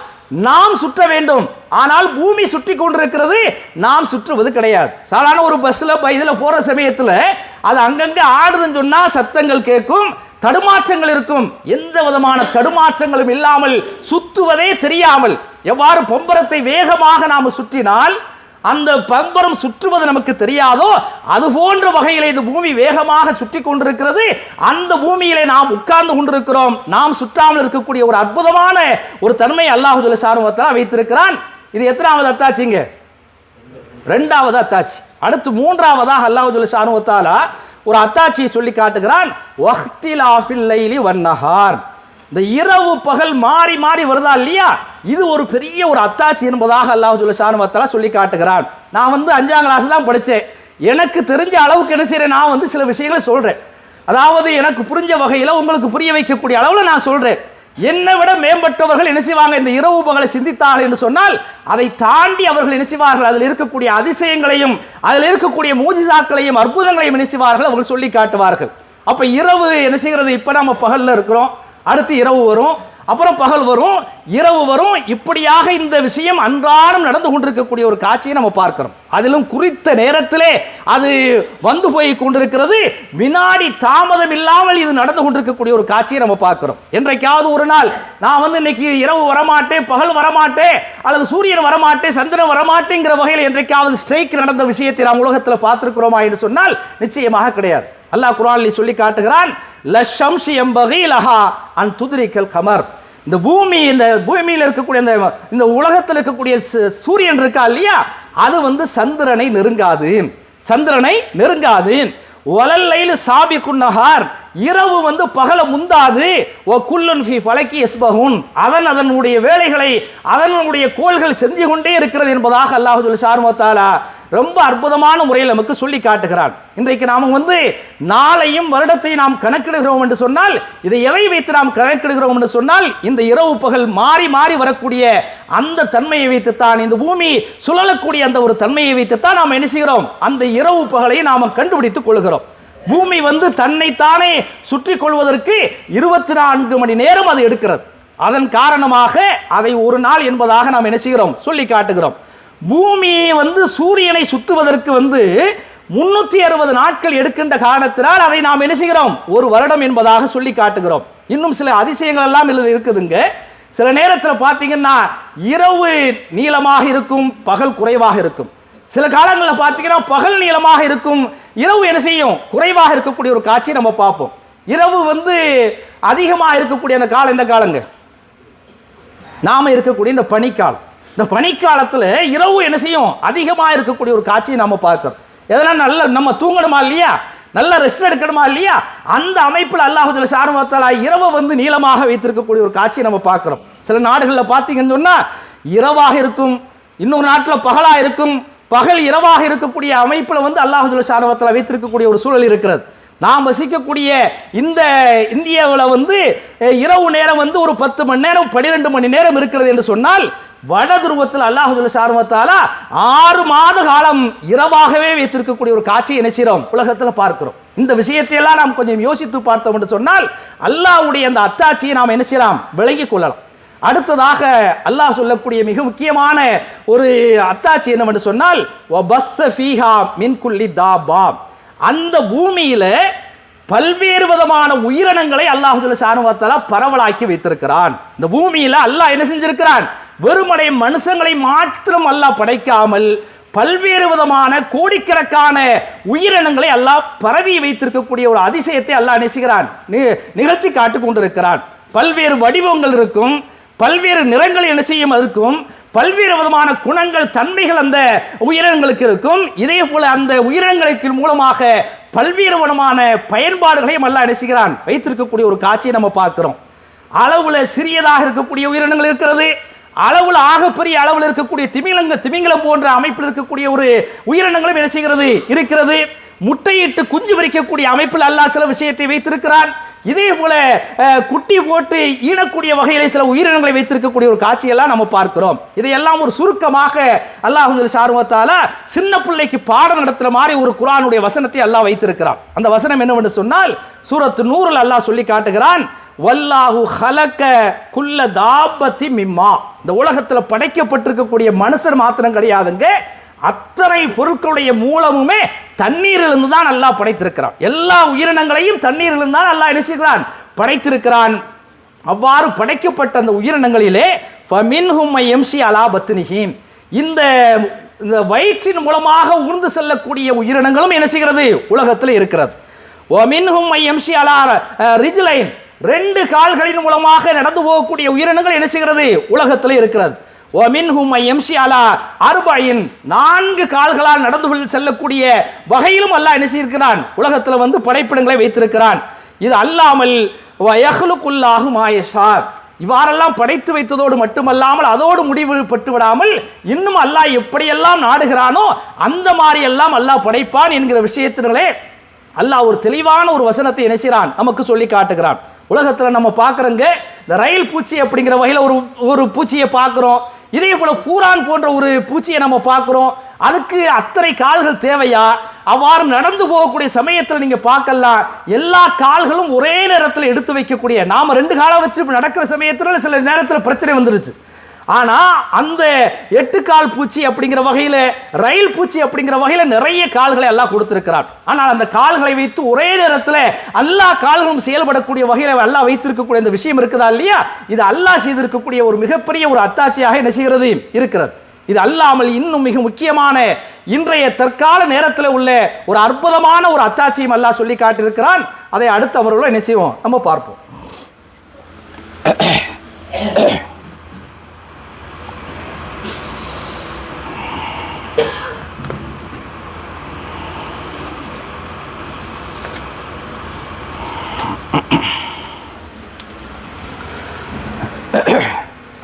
நாம் சுற்ற வேண்டும். ஆனால் பூமி சுற்றி கொண்டிருக்கிறது, நாம் சுற்றுவது கிடையாது. சாதாரண ஒரு பஸ்ஸில் இதில் போகிற சமயத்தில் அது அங்கங்கே ஆடுதுன்னு சொன்னால் சத்தங்கள் கேட்கும், தடுமாற்றங்கள் இருக்கும். எந்த விதமான தடுமாற்றங்களும் இல்லாமல் சுற்றுவதே தெரியாமல் எவ்வாறு பம்பரத்தை வேகமாக நாம் சுற்றினால் அந்த பம்பரம் சுற்றுவது நமக்கு தெரியாதோ, அது போன்ற வகையில் இந்த பூமி வேகமாக சுற்றி கொண்டிருக்கிறது. அந்த பூமியிலே நாம் உட்கார்ந்து கொண்டிருக்கிறோம். நாம் சுற்றாமல் இருக்கக்கூடிய ஒரு அற்புதமான ஒரு தன்மை அல்லாஹ் ஜல்ல ஷானஹு வ தஆலா வைத்திருக்கிறான். இது எத்தனாவது அத்தாட்சிங்க, ரெண்டாவது அத்தாட்சி. அடுத்து மூன்றாவதாக அல்லாஹ் ஜல்ல ஷானஹு வ தஆலா ஒரு அத்தாட்சியை சொல்லி காட்டுகிறான். வக்திலாஃபில் லைலி வன்னஹார், இந்த இரவு பகல் மாறி மாறி வருதா இல்லையா, இது ஒரு பெரிய ஒரு அத்தாட்சி என்பதாக அல்லாஹ் ஜல்ல ஷானஹு வ தஆலா சொல்லி காட்டுகிறான். நான் 5ஆம் கிளாஸ் தான் படித்தேன். எனக்கு தெரிஞ்ச அளவுக்கு என்ன செய்கிறேன், நான் சில விஷயங்களை சொல்கிறேன். அதாவது எனக்கு புரிஞ்ச வகையில் உங்களுக்கு புரிய வைக்கக்கூடிய அளவில் நான் சொல்கிறேன். என்னை விட மேம்பட்டவர்கள் என்ன செய்வாங்க, இந்த இரவு பகலை சிந்தித்தார்கள் என்று சொன்னால் அதை தாண்டி அவர்கள் என்ன செய்வார்கள், அதில் இருக்கக்கூடிய அதிசயங்களையும் அதில் இருக்கக்கூடிய மூஜிசாக்களையும் அற்புதங்களையும் என்ன செய்வார்கள், அவர்கள் சொல்லி காட்டுவார்கள். அப்போ இரவு என்ன செய்கிறது, இப்போ நம்ம பகலில் இருக்கிறோம், அடுத்து இரவு வரும், அப்புறம் பகல் வரும், இரவு வரும். இப்படியாக இந்த விஷயம் அன்றாடம் நடந்து கொண்டிருக்கக்கூடிய ஒரு காட்சியை நம்ம பார்க்கிறோம். அதிலும் குறித்த நேரத்திலே அது வந்து போய் கொண்டிருக்கிறது, வினாடி தாமதம் இல்லாமல் இது நடந்து கொண்டிருக்கக்கூடிய ஒரு காட்சியை நம்ம பார்க்கிறோம். என்றைக்காவது ஒரு நாள் நான் இன்னைக்கு இரவு வரமாட்டேன், பகல் வரமாட்டேன், அல்லது சூரியன் வரமாட்டேன், சந்திரன் வரமாட்டேங்கிற வகையில் என்றைக்காவது ஸ்ட்ரைக் நடந்த விஷயத்தை நாம் உலகத்தில் பார்த்திருக்கிறோமா என்று சொன்னால் நிச்சயமாக கிடையாது. அல்லாஹ் குர்ஆனில் சொல்லி காட்டுகிறான், லஷம்ஷி யம்பகி லஹா அன் துத்ரிகல் கமர், இந்த பூமியில் இருக்கக்கூடிய இந்த உலகத்தில் இருக்கக்கூடிய சூரியன் இருக்கா இல்லையா, அது சந்திரனை நெருங்காது, சந்திரனை நெருங்காது. வலல்லைலு சாபிகுன் நஹார், இரவு பகலை முந்தாது. ஓ குல்லுன் ஃபீ ஃபலகி யஸ்பஹூன், அதனுடைய வேலைகளை அதனுடைய கோள்கள் செஞ்சு கொண்டே இருக்கிறது என்பதாக அல்லாஹ் ஜல்ல ஷானஹு வ தஆலா ரொம்ப அற்புதமான முறையில் நமக்கு சொல்லி காட்டுகிறான். இன்றைக்கு நாம் நாளையும் வருடத்தையும் நாம் கணக்கிடுகிறோம் என்று சொன்னால், இதை எதை வைத்து நாம் கணக்கிடுகிறோம் என்று சொன்னால், இந்த இரவு பகல் மாறி மாறி வரக்கூடிய அந்த தன்மையை வைத்துத்தான், இந்த பூமி சுழலக்கூடிய அந்த ஒரு தன்மையை வைத்துத்தான் நாம் என்ன செய்கிறோம், அந்த இரவு பகலை நாம் கண்டுபிடித்துக் கொள்கிறோம். பூமி தன்னைத்தானே சுற்றி கொள்வதற்கு 24 மணி நேரம் அது எடுக்கிறது. அதன் காரணமாக அதை ஒரு நாள் என்பதாக நாம் என்ன செய்கிறோம், சொல்லி காட்டுகிறோம். பூமியை சூரியனை சுற்றுவதற்கு 360 நாட்கள் எடுக்கின்ற காரணத்தினால் அதை நாம் என்ன செய்கிறோம், ஒரு வருடம் என்பதாக சொல்லி காட்டுகிறோம். இன்னும் சில அதிசயங்கள் எல்லாம் இருக்குதுங்க. சில நேரத்தில் பார்த்தீங்கன்னா இரவு நீளமாக இருக்கும், பகல் குறைவாக இருக்கும். சில காலங்களில் பார்த்தீங்கன்னா பகல் நீளமாக இருக்கும், இரவு என்ன செய்யும், குறைவாக இருக்கக்கூடிய ஒரு காட்சியை நம்ம பார்ப்போம். இரவு அதிகமாக இருக்கக்கூடிய அந்த காலம் எந்த காலங்க, நாம் இருக்கக்கூடிய இந்த பனிக்காலம். இந்த பனிக்காலத்தில் இரவு என்ன செய்யும், அதிகமாக இருக்கக்கூடிய ஒரு காட்சியை நம்ம பார்க்கிறோம். எதனால் நல்ல நம்ம தூங்கணுமா இல்லையா, நல்ல ரெஸ்ட் எடுக்கணுமா இல்லையா, அந்த அமைப்பில் அல்லாஹ் ஜல்ல ஷானஹு வ தஆலா இரவு நீளமாக வைத்திருக்கக்கூடிய ஒரு காட்சியை நம்ம பார்க்கிறோம். சில நாடுகளில் பார்த்தீங்கன்னு சொன்னால் இரவாக இருக்கும், இன்னொரு நாட்டில் பகலாக இருக்கும், பகல் இரவாக இருக்கக்கூடிய அமைப்பில் வந்து அல்லாஹ் ஜல்ல ஷானஹு வைத்திருக்கக்கூடிய ஒரு சூழல் இருக்கிறது. நாம் வசிக்கக்கூடிய இந்த இந்தியாவில் வந்து இரவு நேரம் வந்து ஒரு 10 மணி நேரம் 12 மணி நேரம் இருக்கிறது என்று சொன்னால், வட துருவத்தில் அல்லாஹ் ஜல்ல ஷானஹு 6 மாத காலம் இரவாகவே வைத்திருக்கக்கூடிய ஒரு காட்சியை என்ன செய்கிறோம், உலகத்தில் பார்க்கிறோம். இந்த விஷயத்தையெல்லாம் நாம் கொஞ்சம் யோசித்து பார்த்தோம் என்று சொன்னால் அல்லாஹ்வுடைய அந்த அத்தாட்சியை நாம் என்ன செய்யலாம், விளங்கிக் கொள்ளலாம். அடுத்ததாக அல்லாஹ் சொல்லக்கூடிய மிக முக்கியமான ஒரு அத்தாட்சி என்னவென்று சொன்னால், வபஸ்ஸ ஃபீஹா மின் குல்லி தாபா, அந்த பூமியில பல்வேறு விதமான உயிரினங்களை அல்லாஹ் ஜல்ல ஷானஹு வ தஆலா பரவலாக்கி வைத்திருக்கிறான். இந்த பூமியில அல்லாஹ் என்ன செஞ்சிருக்கிறான், வெறுமனே மனுஷங்களை மாத்திரம் அல்லாஹ் படைக்காமல் பல்வேறு விதமான கோடிக்கணக்கான உயிரினங்களை அல்லாஹ் பரவி வைத்திருக்கக்கூடிய ஒரு அதிசயத்தை அல்லாஹ் நினைக்கிறான், நிகழ்த்தி காட்டிக் கொண்டிருக்கிறான். பல்வேறு வடிவங்கள் இருக்கும், பல்வேறு நிறங்கள் என்ன செய்யும் இருக்கும், பல்வேறு விதமான குணங்கள் தன்மைகள் அந்த உயிரினங்களுக்கு இருக்கும். இதே போல அந்த உயிரினங்களுக்கு மூலமாக பல்வேறு விதமான பயன்பாடுகளையும் அல்லாஹ் என்ன செய்கிறான், வைத்திருக்கக்கூடிய ஒரு காட்சியை நம்ம பார்க்கிறோம். அளவுல சிறியதாக இருக்கக்கூடிய உயிரினங்கள் இருக்கிறது, அளவுல ஆகப்பெரிய அளவில் இருக்கக்கூடிய திமிங்கலம் போன்ற அமைப்பில் இருக்கக்கூடிய ஒரு உயிரினங்களும் என்ன செய்கிறது இருக்கிறது. முட்டையிட்டு குஞ்சு வரிக்கக்கூடிய அமைப்பில் அல்லாஹ் சில விஷயத்தை வைத்திருக்கிறான். இதே போல குட்டி போட்டு ஈனக்கூடிய வகையிலே சில உயிரினங்களை வைத்திருக்கக்கூடிய ஒரு காட்சியெல்லாம் நம்ம பார்க்கிறோம். இதையெல்லாம் ஒரு சுருக்கமாக அல்லாஹ் ஜல்ல ஷானஹு வ தஆலா சின்ன பிள்ளைக்கு பாடம் நடத்துற மாதிரி ஒரு குர்ஆனுடைய வசனத்தை அல்லாஹ் வைத்திருக்கிறான். அந்த வசனம் என்னவென்று சொன்னால், சூரத்து நூரில் அல்லாஹ் சொல்லி காட்டுகிறான், வல்லாஹு ஹலக குல்ல தாபத்தி மிம்மா, இந்த உலகத்தில் படைக்கப்பட்டிருக்கக்கூடிய மனுஷர் மாத்திரம் கிடையாதுங்க, அத்தனை பொருட்களுடைய மூலமுமே தண்ணீரிலிருந்து தான் அல்லாஹ் படைத்திருக்கிறான். எல்லா உயிரினங்களையும் தண்ணீரிலிருந்து தான் அல்லாஹ் என்ன செய்கிறான், படைத்திருக்கிறான். அவ்வாறு படைக்கப்பட்ட அந்த உயிரினங்களிலே ஃபமின்ஹும் யம்ஷி அலா பத்னிஹிம், இந்த வயிற்றின் மூலமாக ஊர்ந்து செல்லக்கூடிய உயிரினங்களும் என்ன செய்கிறது, உலகத்தில் இருக்கிறது. வமின்ஹும் யம்ஷி அலா ரிஜ்லைன், 2 கால்களின் மூலமாக நடந்து போகக்கூடிய உயிரினங்கள் என்ன செய்கிறது, உலகத்தில் இருக்கிறது. وَمِنْهُمْ مَنْ يَمْشِي عَلَى أَرْبَعٍ, 4 கால்களால் நடந்து செல்லக்கூடிய வகையிலும் அல்லாஹ் என்ன செய்திருக்கிறான், உலகத்தில் வந்து படைப்பிடங்களை வைத்திருக்கிறான். இது அல்லாமல் وَيَخْلُقُ اللَّهُ مَا يَشَاءُ, இவ்வாறெல்லாம் படைத்து வைத்ததோடு மட்டுமல்லாமல் அதோடு முடிவு பட்டு விடாமல் இன்னும் அல்லாஹ் எப்படியெல்லாம் நாடுகிறானோ அந்த மாதிரி எல்லாம் அல்லாஹ் படைப்பான் என்கிற விஷயத்தினாலே அல்லாஹ் ஒரு தெளிவான ஒரு வசனத்தை என்ன செய்கிறான், நமக்கு சொல்லி காட்டுகிறான். உலகத்தில் நம்ம பார்க்குறோங்க, இந்த ரயில் பூச்சி அப்படிங்கிற வகையில் ஒரு பூச்சியை பார்க்குறோம். இதே போல் பூரான் போன்ற ஒரு பூச்சியை நம்ம பார்க்குறோம். அதுக்கு அத்தனை கால்கள் தேவையா? அவ்வாறு நடந்து போகக்கூடிய சமயத்தில் நீங்கள் பார்க்கலாம், எல்லா கால்களும் ஒரே நேரத்தில் எடுத்து வைக்கக்கூடிய, நாம் 2 காலை வச்சு நடக்கிற சமயத்தில் சில நேரத்தில் பிரச்சனை வந்துருச்சு. ஆனால் அந்த 8 கால் பூச்சி அப்படிங்கிற வகையில், ரயில் பூச்சி அப்படிங்கிற வகையில் நிறைய கால்களை எல்லாம் கொடுத்திருக்கிறார். ஆனால் அந்த கால்களை வைத்து ஒரே நேரத்தில் எல்லா கால்களும் செயல்படக்கூடிய வகையில் எல்லாம் வைத்திருக்கக்கூடிய இந்த விஷயம் இருக்குதா இல்லையா, இது அல்லாஹ் செய்திருக்கக்கூடிய ஒரு மிகப்பெரிய ஒரு அத்தாட்சியாக என்ன செய்கிறது இருக்கிறது. இது அல்லாமல் இன்னும் மிக முக்கியமான இன்றைய தற்கால நேரத்தில் உள்ள ஒரு அற்புதமான ஒரு அத்தாட்சியும் அல்லாஹ் சொல்லி காட்டியிருக்கிறான். அதை அடுத்த அமர்வுல என்ன செய்வோம், நம்ம பார்ப்போம்.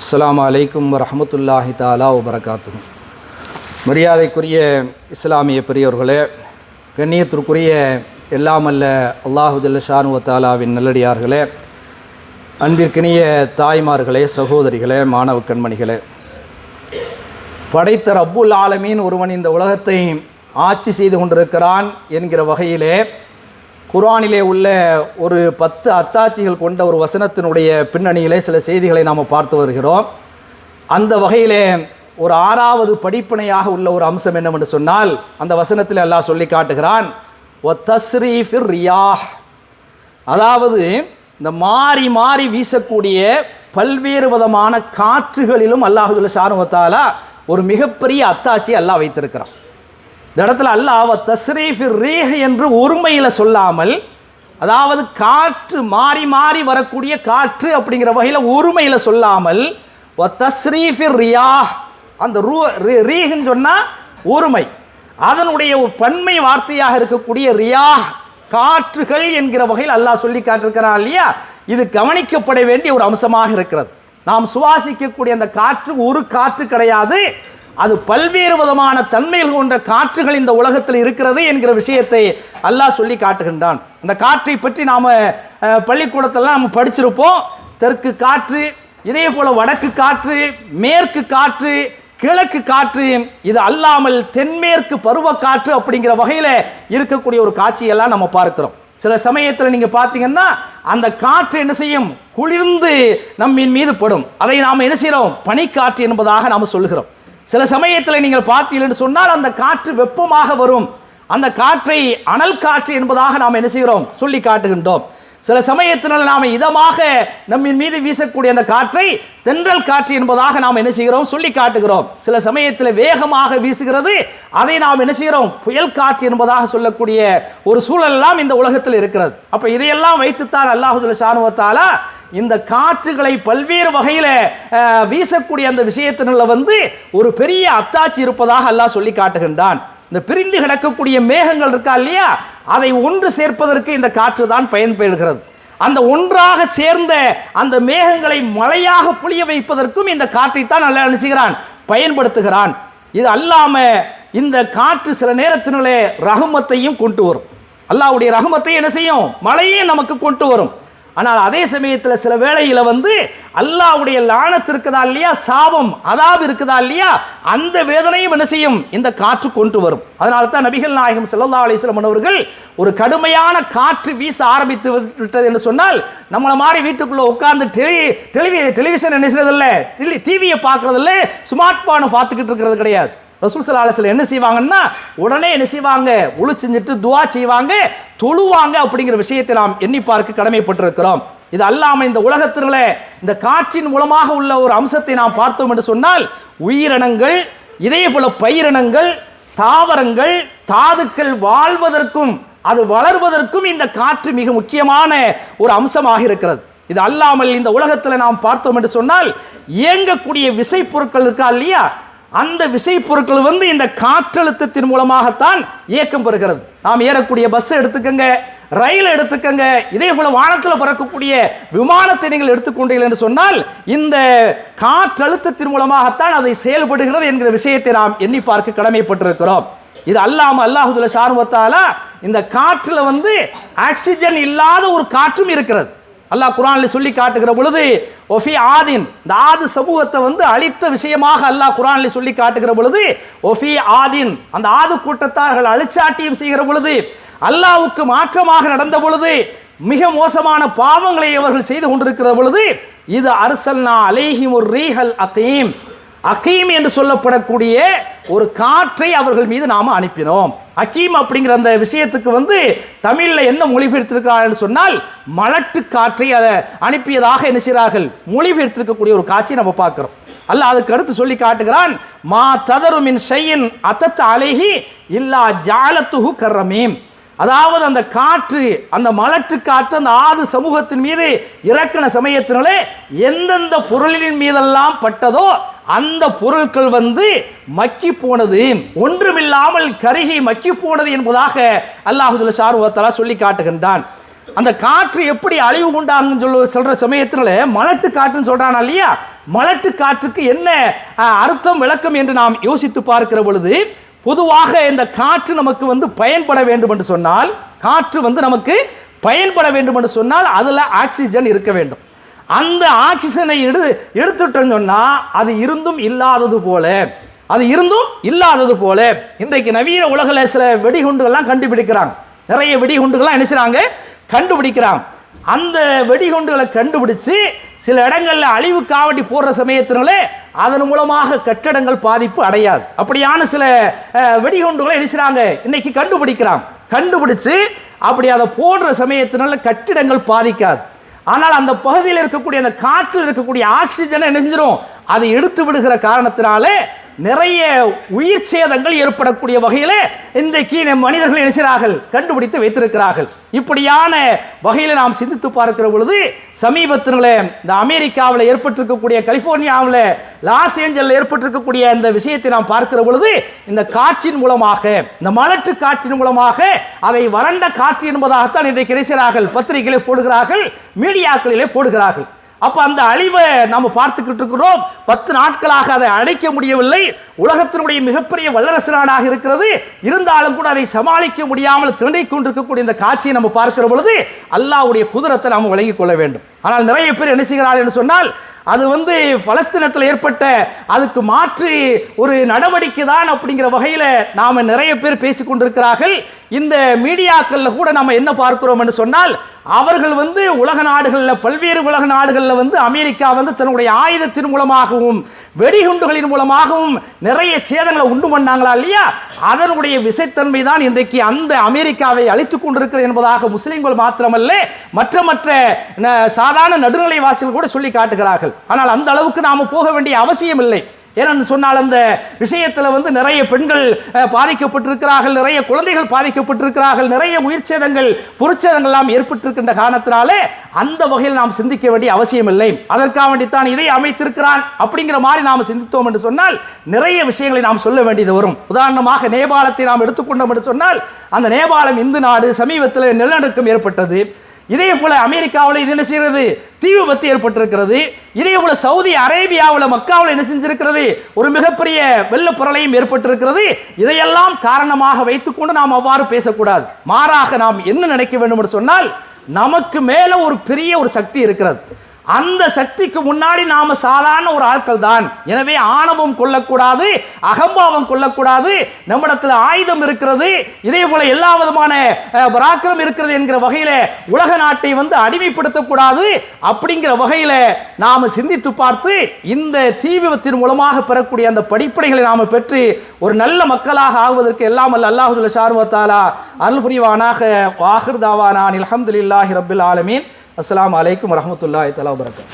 அஸ்ஸலாமு அலைக்கும் வரஹ்மத்துல்லாஹி தஆலா வபரகாத்துஹு. மரியாதைக்குரிய இஸ்லாமிய பெரியோர்களே, கண்ணியத்திற்குரிய எல்லாமல்ல அல்லாஹு ஜல்ல ஷானஹு வ தஆலாவின் நல்லடியார்களே, அன்பிற்கினிய தாய்மார்களே, சகோதரிகளே, மாணவ கண்மணிகளே, படைத்த ரப்புல் ஆலமீன் ஒருவன் இந்த உலகத்தை ஆட்சி செய்து கொண்டிருக்கிறான் என்கிற வகையிலே குர்ஆனிலே உள்ள ஒரு 10 அத்தாட்சிகள் கொண்ட ஒரு வசனத்தினுடைய பின்னணியிலே சில செய்திகளை நாம் பார்த்து வருகிறோம். அந்த வகையிலே ஒரு 6வது படிப்பினையாக உள்ள ஒரு அம்சம் என்னவென்று சொன்னால், அந்த வசனத்தில் அல்லாஹ் சொல்லி காட்டுகிறான், வத்தஸ்ரீஃபிர் ரியாஹ், அதாவது இந்த மாறி மாறி வீசக்கூடிய பல்வேறு விதமான காற்றுகளிலும் அல்லாஹ் ஜல்ல ஷானஹு வ தஆலா ஒரு மிகப்பெரிய அத்தாட்சி அல்லாஹ் வைத்திருக்கிறான். இந்த இடத்துல அல்லாஹ் தஸ்ரீஃபிர் ரீஹ் என்று ஒருமையில் சொல்லாமல், அதாவது காற்று மாறி மாறி வரக்கூடிய காற்று அப்படிங்கிற வகையில் ஒருமையில் சொல்லாமல், தஸ்ரீஃபிர் ரியாஹ், அந்த ரீஹ்ன்னு சொன்னால் ஒருமை, அதனுடைய பன்மை வார்த்தையாக இருக்கக்கூடிய ரியாஹ், காற்றுகள் என்கிற வகையில் அல்லாஹ் சொல்லி காட்டிருக்கிறான் இல்லையா. இது கவனிக்கப்பட வேண்டிய ஒரு அம்சமாக இருக்கிறது. நாம் சுவாசிக்கக்கூடிய அந்த காற்று ஒரு காற்று கிடையாது, அது பல்வேறு விதமான தன்மைகள் கொண்ட காற்றுகள் இந்த உலகத்தில் இருக்கிறது என்கிற விஷயத்தை அல்லாஹ் சொல்லி காட்டுகின்றான். அந்த காற்றை பற்றி நாம் பள்ளிக்கூடத்தில் நம்ம படிச்சிருப்போம். தெற்கு காற்று, இதே போல் வடக்கு காற்று, மேற்கு காற்று, கிழக்கு காற்று, இது அல்லாமல் தென்மேற்கு பருவக்காற்று அப்படிங்கிற வகையில் இருக்கக்கூடிய ஒரு காட்சியெல்லாம் நம்ம பார்க்கிறோம். சில சமயத்தில் நீங்கள் பார்த்தீங்கன்னா அந்த காற்று என்ன செய்யும், குளிர்ந்து நம்மின் மீது படும். அதை நாம் என்ன செய்கிறோம், பனிக்காற்று என்பதாக நாம் சொல்லுகிறோம். சில சமயத்தில் நீங்கள் பார்த்தீங்கன்னு சொன்னால் அந்த காற்று வெப்பமாக வரும். அந்த காற்றை அனல் காற்று என்பதாக நாம் என்ன செய்கிறோம், சொல்லி காட்டுகின்றோம். சில சமயத்தில் நாம் இதமாக நம்மின் மீது வீசக்கூடிய அந்த காற்றை தென்றல் காற்று என்பதாக நாம் என்ன செய்கிறோம், சொல்லி காட்டுகிறோம். சில சமயத்தில் வேகமாக வீசுகிறது, அதை நாம் என்ன செய்கிறோம், புயல் காற்று என்பதாக சொல்லக்கூடிய ஒரு சூழலெல்லாம் இந்த உலகத்தில் இருக்கிறது. அப்போ இதையெல்லாம் வைத்துத்தான் அல்லாஹ் சுப்ஹானஹு வ தஆலா இந்த காற்றுகளை பல்வேறு வகையில் வீசக்கூடிய அந்த விஷயத்தினுள்ள ஒரு பெரிய அத்தாட்சி இருப்பதாக அல்லாஹ் சொல்லி காட்டுகின்றான். இந்த பிரிந்து கிடக்கக்கூடிய மேகங்கள் இருக்கா இல்லையா, அதை ஒன்று சேர்ப்பதற்கு இந்த காற்று தான் பயன்படுகிறது. அந்த ஒன்றாக சேர்ந்த அந்த மேகங்களை மழையாக பொழிய வைப்பதற்கும் இந்த காற்றைத்தான் அல்லாஹ் அனுப்புகிறான், பயன்படுத்துகிறான். இது அல்லாம இந்த காற்று சில நேரத்தினுள்ளே ரஹமத்தையும் கொண்டு வரும். அல்லாஹ்வுடைய ரஹமத்தை என்ன செய்யும், மழையே நமக்கு கொண்டு வரும். ஆனால் அதே சமயத்தில் சில வேளையில் அல்லாஹ்வுடைய லானத் இருக்குதா இல்லையா, சாபம் அதாப் இருக்குதா இல்லையா, அந்த வேதனையும் என்ன செய்யும், இந்த காற்று கொண்டு வரும். அதனால தான் நபிகள் நாயகம் ஸல்லல்லாஹு அலைஹி வஸல்லம் அவர்கள் ஒரு கடுமையான காற்று வீச ஆரம்பித்து விட்டது என்று சொன்னால், நம்மளை மாதிரி வீட்டுக்குள்ளே உட்கார்ந்து டெலிவிஷன் என்ன செய்யறதில்ல, டிவியை பார்க்கறதில்ல, ஸ்மார்ட் போனை பார்த்துக்கிட்டு இருக்கிறது கிடையாது. ரசூல் ஸல்லல்லாஹு அலைஹி வஸல்லம் என்ன செய்வாங்கன்னா, உடனே என்ன செய்வாங்க, உளு செஞ்சுட்டு துஆ செய்வாங்க, தொழுவாங்க. அப்படிங்கிற விஷயத்தை நாம் எண்ணி பார்க்க கடமைப்பட்டிருக்கிறோம். இது அல்லாமல் இந்த உலகத்தில இந்த காற்றின் மூலமாக உள்ள ஒரு அம்சத்தை நாம் பார்த்தோம் என்று சொன்னால், உயிரினங்கள், இதே போல பயிரினங்கள், தாவரங்கள், தாதுக்கள் வாழ்வதற்கும் அது வளர்வதற்கும் இந்த காற்று மிக முக்கியமான ஒரு அம்சமாக இருக்கிறது. இது அல்லாமல் இந்த உலகத்தில் நாம் பார்த்தோம் என்று சொன்னால், இயங்கக்கூடிய விசை பொருட்கள் இருக்கா இல்லையா, அந்த விசை பொருட்கள் இந்த காற்றழுத்தத்தின் மூலமாகத்தான் இயக்கம் பெறுகிறது. நாம் ஏறக்கூடிய பஸ் எடுத்துக்கங்க, ரயில் எடுத்துக்கங்க, இதே போல வானத்தில் பறக்கக்கூடிய விமானத்தை நீங்கள் எடுத்துக்கொண்டீர்கள் என்று சொன்னால், இந்த காற்றழுத்தத்தின் மூலமாகத்தான் அதை செயல்படுகிறது என்கிற விஷயத்தை நாம் எண்ணி பார்க்க கடமைப்பட்டிருக்கிறோம். இது அல்லாமல் அல்லாஹ் சுப்ஹானஹு வ தஆலா இந்த காற்றில் ஆக்சிஜன் இல்லாத ஒரு காற்றும் இருக்கிறது. அல்லாஹ் குர்ஆனில் சொல்லி காட்டுகிற பொழுது, ஒஃபி ஆதின், இந்த ஆது சமூகத்தை அழித்த விஷயமாக அல்லாஹ் குர்ஆனில் சொல்லி காட்டுகிற பொழுது, ஒஃபி ஆதின், அந்த ஆது கூட்டத்தார்கள் அழிச்சாட்டியம் செய்கிற பொழுது, அல்லாஹ்வுக்கு மாற்றமாக நடந்த பொழுது, மிக மோசமான பாவங்களை அவர்கள் செய்து கொண்டிருக்கிற பொழுது, இது அர்சல்னா அலைஹிம் ஒரு ரீஹல் அகீம், அகீம் என்று சொல்லப்படக்கூடிய ஒரு காற்றை அவர்கள் மீது நாம் அனுப்பினோம். அகீம் அப்படிங்கிற அந்த விஷயத்துக்கு தமிழில் என்ன மொழிபெயர்த்திருக்கிறார்கள் சொன்னால், மலட்டு காற்றை அதை அனுப்பியதாக என்ன செய்கிறார்கள், மொழிபெயர்த்திருக்கக்கூடிய ஒரு காட்சி நம்ம பார்க்கிறோம். அல்லாஹ் அதுக்கு அடுத்து சொல்லி காட்டுகிறான், மா ததரு மின் ஷையின் அத்தத் அலைஹி இல்லா ஜாலத்துஹு கர்ரமீம். அதாவது அந்த காற்று, அந்த மலட்டு காற்று அந்த ஆது சமூகத்தின் மீது இறக்கின சமயத்தினாலே எந்தெந்த பொருளின் மீதெல்லாம் பட்டதோ அந்த பொருட்கள் மக்கி போனது, ஒன்றுமில்லாமல் கருகி மக்கி போனது என்பதாக அல்லாஹ் சுப்ஹானஹு வ தஆலா சொல்லி காட்டுகின்றான். அந்த காற்று எப்படி அழிவு உண்டாகுன்னு சொல்ற சமயத்தினால மலட்டு காற்றுன்னு சொல்றானா இல்லையா, மலட்டு காற்றுக்கு என்ன அர்த்தம் விளக்கம் என்று நாம் யோசித்து பார்க்கிற பொழுது, பொதுவாக இந்த காற்று நமக்கு பயன்பட வேண்டும் என்று சொன்னால், காற்று நமக்கு பயன்பட வேண்டும் என்று சொன்னால் அதில் ஆக்சிஜன் இருக்க வேண்டும். அந்த ஆக்சிஜனை எடுத்துட்டோன்னு சொன்னால் அது இருந்தும் இல்லாதது போல, அது இருந்தும் இல்லாதது போல. இன்றைக்கு நவீன உலகில் சில வெடிகுண்டுகள்லாம் கண்டுபிடிக்கிறாங்க, நிறைய வெடிகுண்டுகள்லாம் என்ன செய்கிறாங்க, கண்டுபிடிக்கிறாங்க. அந்த வெடிகுண்டுகளை கண்டுபிடிச்சு சில இடங்களில் அழிவு காவடி போடுற சமயத்தினால அதன் மூலமாக கட்டடங்கள் பாதிப்பு அடையாது. அப்படியான சில வெடிகுண்டுகளை என்ன செய்கிறாங்க, இன்னைக்கு கண்டுபிடிக்கிறாங்க. கண்டுபிடிச்சு அப்படி அதை போடுற சமயத்தினால கட்டிடங்கள் பாதிக்காது. ஆனால் அந்த பகுதியில் இருக்கக்கூடிய அந்த காற்றில் இருக்கக்கூடிய ஆக்சிஜனை என்ன செஞ்சிடும், அதை எடுத்து விடுகிற காரணத்தினால நிறைய உயிர் சேதங்கள் ஏற்படக்கூடிய வகையில் இன்றைக்கு மனிதர்கள் என்ன செய்கிறார்கள், கண்டுபிடித்து வைத்திருக்கிறார்கள். இப்படியான வகையில் நாம் சிந்தித்து பார்க்கிற பொழுது, சமீபத்தில் இந்த அமெரிக்காவில் ஏற்பட்டிருக்கக்கூடிய, கலிஃபோர்னியாவில் லாஸ் ஏஞ்சலில் ஏற்பட்டிருக்கக்கூடிய இந்த விஷயத்தை நாம் பார்க்கிற பொழுது, இந்த காற்றின் மூலமாக, இந்த மலட்டு காற்றின் மூலமாக அதை வறண்ட காற்று என்பதாகத்தான் இன்றைக்கு நினைக்கிறார்கள், பத்திரிகைகளை போடுகிறார்கள், மீடியாக்களிலே போடுகிறார்கள். அப்போ அந்த அழிவை நம்ம பார்த்துக்கிட்டு இருக்கிறோம். 10 நாட்களாக அதை அடைக்க முடியவில்லை. உலகத்தினுடைய மிகப்பெரிய வல்லரசு நாடாக இருக்கிறது. இருந்தாலும் கூட அதை சமாளிக்க முடியாமல் திணறிக் கொண்டிருக்கக்கூடிய இந்த காட்சியை நம்ம பார்க்கிற பொழுது அல்லாஹ்வுடைய குதிரத்தை நாம் விளங்கிக் கொள்ள வேண்டும். ஆனால் நிறைய பேர் என்ன செய்கிறார்கள் என்று சொன்னால், அது பலஸ்தீனத்தில் ஏற்பட்ட அதுக்கு மாற்று ஒரு நடவடிக்கை தான் அப்படிங்கிற வகையில் நாம் நிறைய பேர் பேசிக்கொண்டிருக்கிறார்கள். இந்த மீடியாக்களில் கூட நம்ம என்ன பார்க்கிறோம் என்று சொன்னால், அவர்கள் உலக நாடுகளில் பல்வேறு உலக நாடுகளில் அமெரிக்கா தன்னுடைய ஆயுதத்தின் மூலமாகவும் வெடிகுண்டுகளின் மூலமாகவும் நிறைய சேதங்களை உண்டு பண்ணாங்களா இல்லையா, அதனுடைய விசைத்தன்மை தான் இன்றைக்கு அந்த அமெரிக்காவை அழித்துக் கொண்டிருக்கிறது என்பதாக முஸ்லிம்கள் மாத்திரமல்ல மற்ற சாதாரண நடுநிலைவாசிகள் கூட சொல்லி காட்டுகிறார்கள். ஆனால் அந்த அளவுக்கு நாம் போக வேண்டிய அவசியம் இல்லை. ஏனென்று சொன்னால் அந்த விஷயத்தில் நிறைய பெண்கள் பாதிக்கப்பட்டிருக்கிறார்கள், நிறைய குழந்தைகள் பாதிக்கப்பட்டிருக்கிறார்கள், நிறைய உயிர் சேதங்கள் பொருட்சேதங்கள் எல்லாம் ஏற்பட்டிருக்கின்ற காரணத்தினாலே அந்த வகையில் நாம் சிந்திக்க வேண்டிய அவசியம் இல்லை. அதற்காக வேண்டித்தான் இதை அமைத்திருக்கிறான் அப்படிங்கிற மாதிரி நாம் சிந்தித்தோம் என்று சொன்னால் நிறைய விஷயங்களை நாம் சொல்ல வேண்டியது வரும். உதாரணமாக நேபாளத்தை நாம் எடுத்துக்கொண்டோம் என்று சொன்னால், அந்த நேபாளம் இந்து நாடு, சமீபத்தில் நிலநடுக்கம் ஏற்பட்டது. இதே போல அமெரிக்காவில் இது என்ன செய்கிறது, தீ விபத்து ஏற்பட்டிருக்கிறது. இதே போல சவுதி அரேபியாவில் மக்காவில் என்ன செஞ்சிருக்கிறது, ஒரு மிகப்பெரிய வெள்ளப்புரளையும் ஏற்பட்டிருக்கிறது. இதையெல்லாம் காரணமாக வைத்துக்கொண்டு நாம் அவ்வாறு பேசக்கூடாது. மாறாக நாம் என்ன நினைக்க வேண்டும் என்று சொன்னால், நமக்கு மேல ஒரு பெரிய ஒரு சக்தி இருக்கிறது. அந்த சக்திக்கு முன்னாடி நாம சாதாரண ஒரு ஆட்கள் தான். எனவே ஆணவம் கொள்ளக்கூடாது, அகம்பாவம் கொள்ளக்கூடாது. நம்மிடத்தில் ஆயுதம் இருக்கிறது, இதே போல எல்லா விதமான பராக்கிரம் இருக்கிறது என்கிற வகையில உலக நாட்டை அடிமைப்படுத்தக்கூடாது. அப்படிங்கிற வகையில நாம சிந்தித்து பார்த்து இந்த தீ விபத்தின் மூலமாக பெறக்கூடிய அந்த படிப்பனைகளை நாம பெற்று ஒரு நல்ல மக்களாக ஆகுவதற்கு எல்லாம் அல்லாஹ் ஜல்ல ஷானஹு வ தஆலா அருள் புரிவானாக. வாஹிர் தாவானா அல்ஹம்துலில்லாஹி ரப்பில் ஆலமீன். அஸ்ஸலாமு அலைக்கும் வரஹ்மத்துல்லாஹி தஆலா வபரகாத்துஹு.